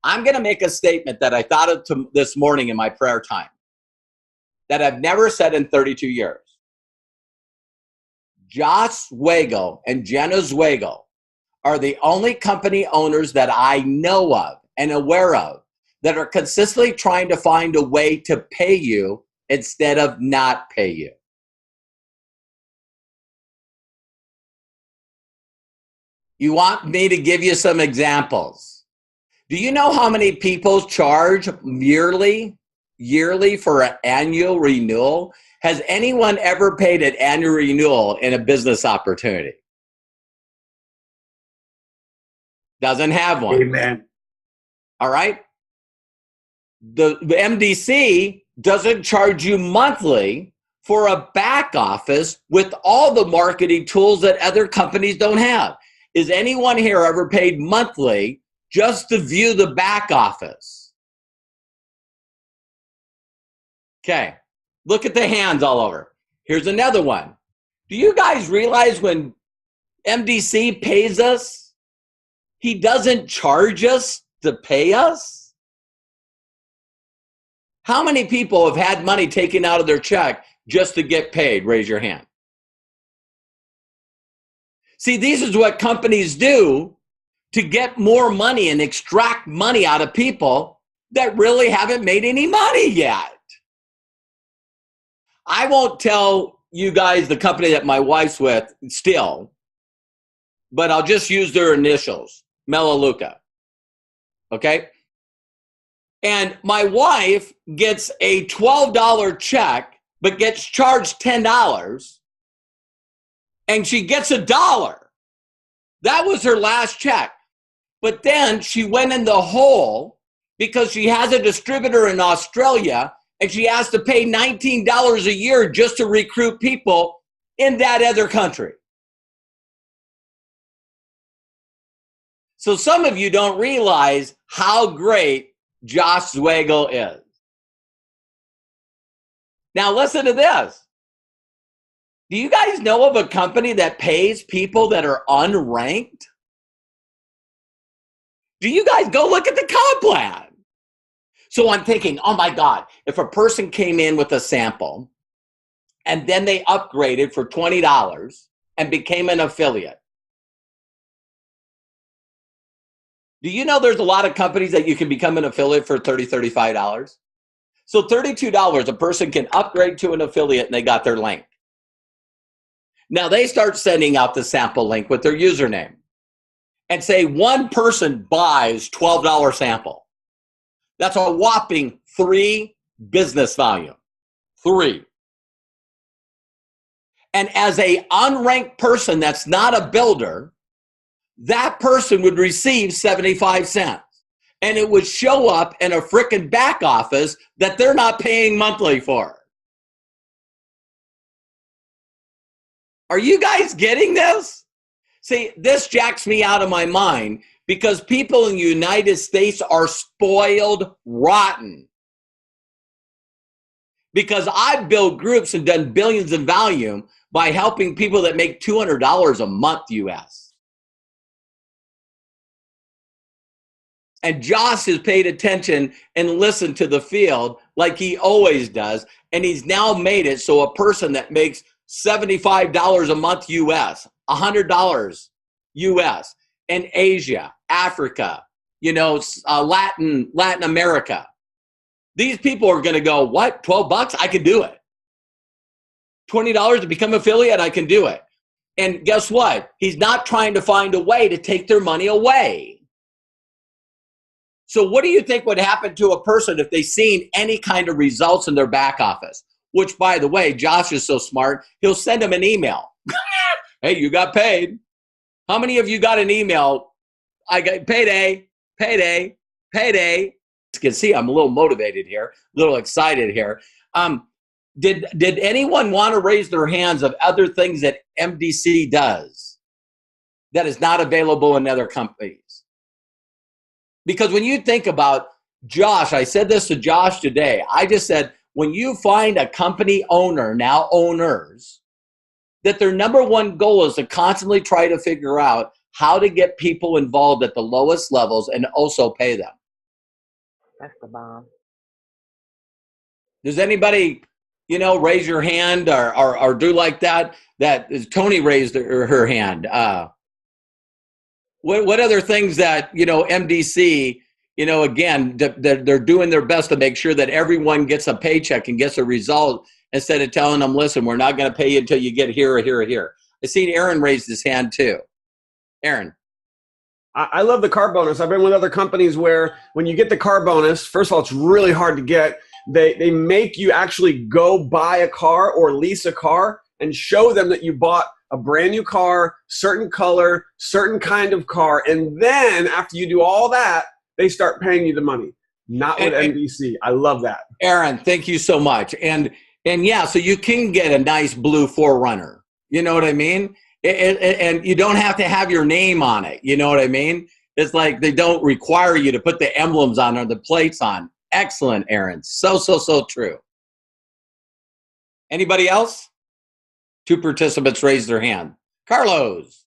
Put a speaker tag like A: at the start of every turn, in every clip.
A: I'm going to make a statement that I thought of this morning in my prayer time that I've never said in 32 years. Josh Zwagel and Jenna Zwagel are the only company owners that I know of and aware of that are consistently trying to find a way to pay you instead of not pay you. You want me to give you some examples? Do you know how many people charge yearly for an annual renewal? Has anyone ever paid an annual renewal in a business opportunity? Doesn't have one.
B: Amen.
A: All right. The MDC doesn't charge you monthly for a back office with all the marketing tools that other companies don't have. Is anyone here ever paid monthly just to view the back office? Okay. Look at the hands all over. Here's another one. Do you guys realize when MDC pays us, he doesn't charge us to pay us? How many people have had money taken out of their check just to get paid? Raise your hand. See, this is what companies do to get more money and extract money out of people that really haven't made any money yet. I won't tell you guys the company that my wife's with still, but I'll just use their initials, Melaleuca. Okay? And my wife gets a $12 check, but gets charged $10, and she gets $1. That was her last check. But then she went in the hole because she has a distributor in Australia, and she has to pay $19 a year just to recruit people in that other country. So some of you don't realize how great Josh Zwagel is. Now listen to this. Do you guys know of a company that pays people that are unranked? Do you guys go look at the comp plan? So I'm thinking, oh my God, if a person came in with a sample and then they upgraded for $20 and became an affiliate. Do you know there's a lot of companies that you can become an affiliate for $30, $35? So $32, a person can upgrade to an affiliate and they got their link. Now they start sending out the sample link with their username and say one person buys $12 sample. That's a whopping 3 business volume. 3. And as a unranked person that's not a builder, that person would receive 75 cents. And it would show up in a frickin' back office that they're not paying monthly for. Are you guys getting this? See, this jacks me out of my mind because people in the United States are spoiled rotten. Because I've built groups and done billions in volume by helping people that make $200 a month US. And Josh has paid attention and listened to the field like he always does. And he's now made it so a person that makes $75 a month US, $100 US, in Asia, Africa, Latin America. These people are going to go, what, $12? I can do it. $20 to become affiliate, I can do it. And guess what? He's not trying to find a way to take their money away. So what do you think would happen to a person if they seen any kind of results in their back office? Which, by the way, Josh is so smart, he'll send them an email. Hey, you got paid. How many of you got an email? I got payday, payday, payday. You can see I'm a little motivated here, a little excited here. Did anyone want to raise their hands of other things that MDC does that is not available in other companies? Because when you think about Josh, I said this to Josh today. I just said, when you find a company owner, now owners, that their number one goal is to constantly try to figure out how to get people involved at the lowest levels and also pay them.
B: That's the bomb.
A: Does anybody, raise your hand or do like that? That Tony raised her hand. What other things that, MDC, again, they're doing their best to make sure that everyone gets a paycheck and gets a result instead of telling them, listen, we're not going to pay you until you get here or here or here. I seen Aaron raised his hand too. Aaron.
C: I love the car bonus. I've been with other companies where when you get the car bonus, first of all, it's really hard to get. They make you actually go buy a car or lease a car and show them that you bought a brand new car, certain color, certain kind of car. And then after you do all that, they start paying you the money. Not with MDC. I love that.
A: Aaron, thank you so much. And yeah, so you can get a nice blue 4Runner. You know what I mean? And you don't have to have your name on it. You know what I mean? It's like they don't require you to put the emblems on or the plates on. Excellent, Aaron. So true. Anybody else? 2 participants raised their hand. Carlos.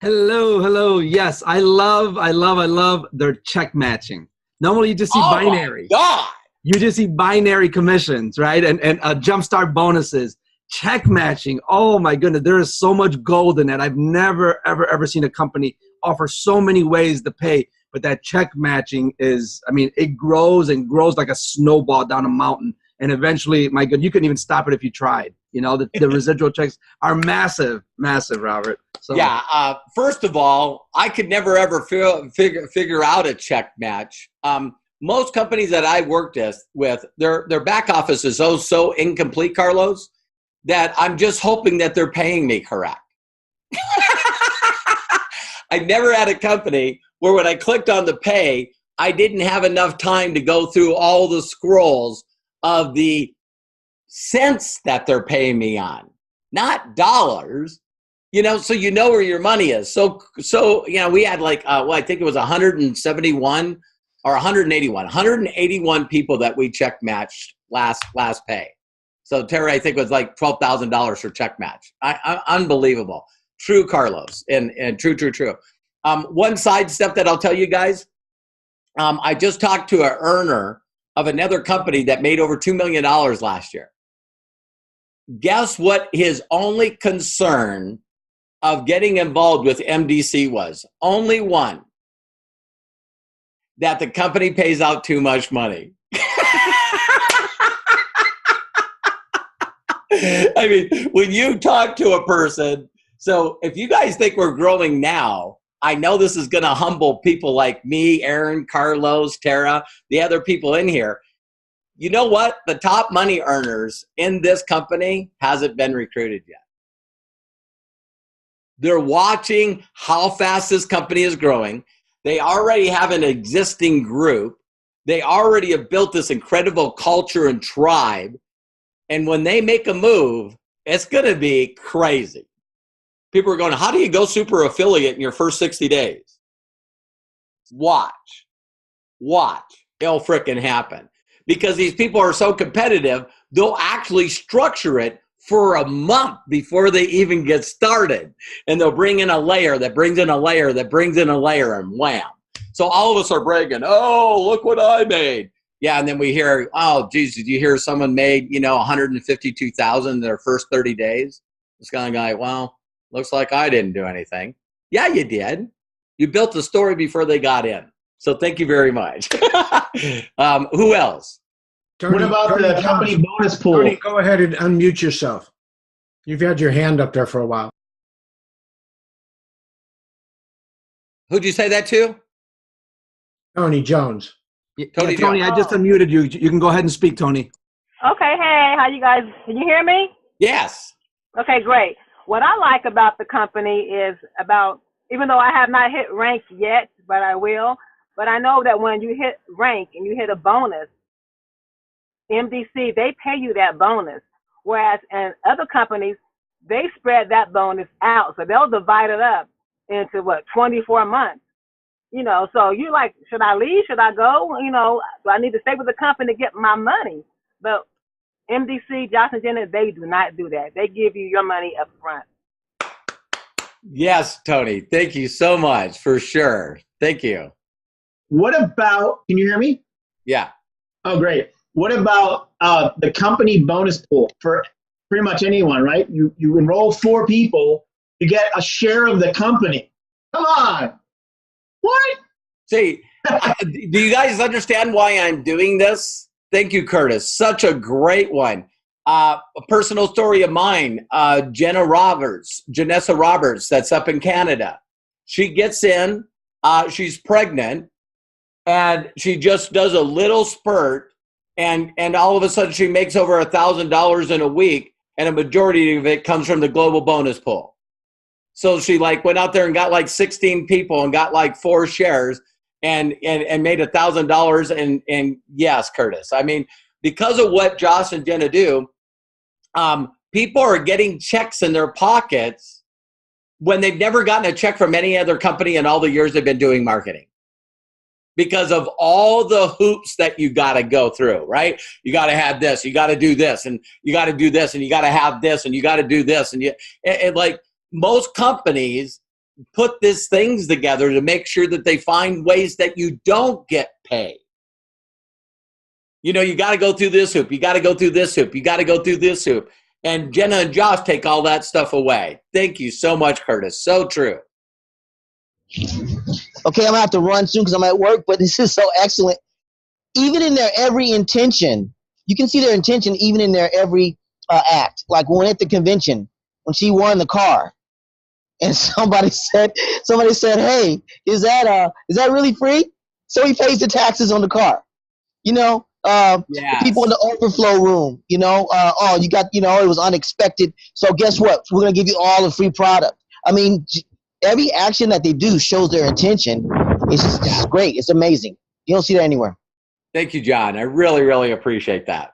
D: Hello. Yes, I love their check matching. Normally you just see binary.
A: My God.
D: You just see binary commissions, right? And jumpstart bonuses. Check matching. Oh my goodness, there is so much gold in that. I've never, ever seen a company offer so many ways to pay. But that check matching is, it grows and grows like a snowball down a mountain. And eventually, my God, you couldn't even stop it if you tried. The residual checks are massive, Robert. So,
A: yeah. First of all, I could never ever figure out a check match. Most companies that I worked with, their back office is so incomplete, Carlos, that I'm just hoping that they're paying me correct. I never had a company where when I clicked on the pay, I didn't have enough time to go through all the scrolls of the cents that they're paying me on, not dollars, so where your money is. So we had I think it was 171 or 181 people that we check matched last pay. So Terry, I think it was like $12,000 for check match. Unbelievable. True, Carlos, and true. One side step that I'll tell you guys, I just talked to an earner of another company that made over $2 million last year. Guess what his only concern of getting involved with MDC was? Only one. That the company pays out too much money. When you talk to a person, so if you guys think we're growing now, I know this is going to humble people like me, Aaron, Carlos, Tara, the other people in here. You know what? The top money earners in this company hasn't been recruited yet. They're watching how fast this company is growing. They already have an existing group. They already have built this incredible culture and tribe. And when they make a move, it's going to be crazy. People are going, how do you go super affiliate in your first 60 days? Watch. It'll frickin' happen. Because these people are so competitive, they'll actually structure it for a month before they even get started. And they'll bring in a layer that brings in a layer that brings in a layer, and wham. So all of us are bragging, oh, look what I made. Yeah, and then we hear, oh, geez, did you hear someone made, $152,000 in their first 30 days? It's kind of like, well, looks like I didn't do anything. Yeah, you did. You built the story before they got in. So thank you very much. Who else?
E: Tony, what about the company bonus pool?
F: Tony, go ahead and unmute yourself. You've had your hand up there for a while.
A: Who'd you say that to?
F: Tony Jones.
D: Tony, I just unmuted you. You can go ahead and speak, Tony.
B: Okay, hey, how you guys? Can you hear me?
A: Yes.
B: Okay, great. What I like about the company is even though I have not hit rank yet, but I will, but I know that when you hit rank and you hit a bonus, MDC, they pay you that bonus. Whereas in other companies, they spread that bonus out. So they'll divide it up into 24 months. So you like, should I leave? Should I go? Do I need to stay with the company to get my money? But MDC, Johnson Jenner, they do not do that. They give you your money up front.
A: Yes, Tony. Thank you so much, for sure. Thank you.
E: What about, can you hear me?
A: Yeah.
E: Oh, great. What about the company bonus pool for pretty much anyone, right? You enroll 4 people, you get a share of the company. Come on. What?
A: See, do you guys understand why I'm doing this? Thank you, Curtis. Such a great one. A personal story of mine, Janessa Roberts, that's up in Canada. She gets in, she's pregnant, and she just does a little spurt, and all of a sudden she makes over $1,000 in a week, and a majority of it comes from the global bonus pool. So she like went out there and got like 16 people and got like 4 shares and made $1,000. And yes, Curtis, I mean, because of what Josh and Jenna do, people are getting checks in their pockets when they've never gotten a check from any other company in all the years they've been doing marketing, because of all the hoops that you got to go through, right? You got to have this, you got to do this, and you got to do this, and you got to have this, and you got to do this. And like most companies put these things together to make sure that they find ways that you don't get paid. You know, you got to go through this hoop. You got to go through this hoop. You got to go through this hoop. And Jenna and Josh take all that stuff away. Thank you so much, Curtis. So true.
G: Okay, I'm going to have to run soon because I'm at work, but this is so excellent. Even in their every intention, you can see their intention even in their every act. Like when at the convention, when she won the car, and somebody said, hey, is that really free? So he pays the taxes on the car. You know,
A: Yes.
G: people in the overflow room, you know, you got, you know, it was unexpected. So guess what? We're going to give you all the free product. I mean, every action that they do shows their intention. It's just great. It's amazing. You don't see that anywhere.
A: Thank you, John. I really, really appreciate that.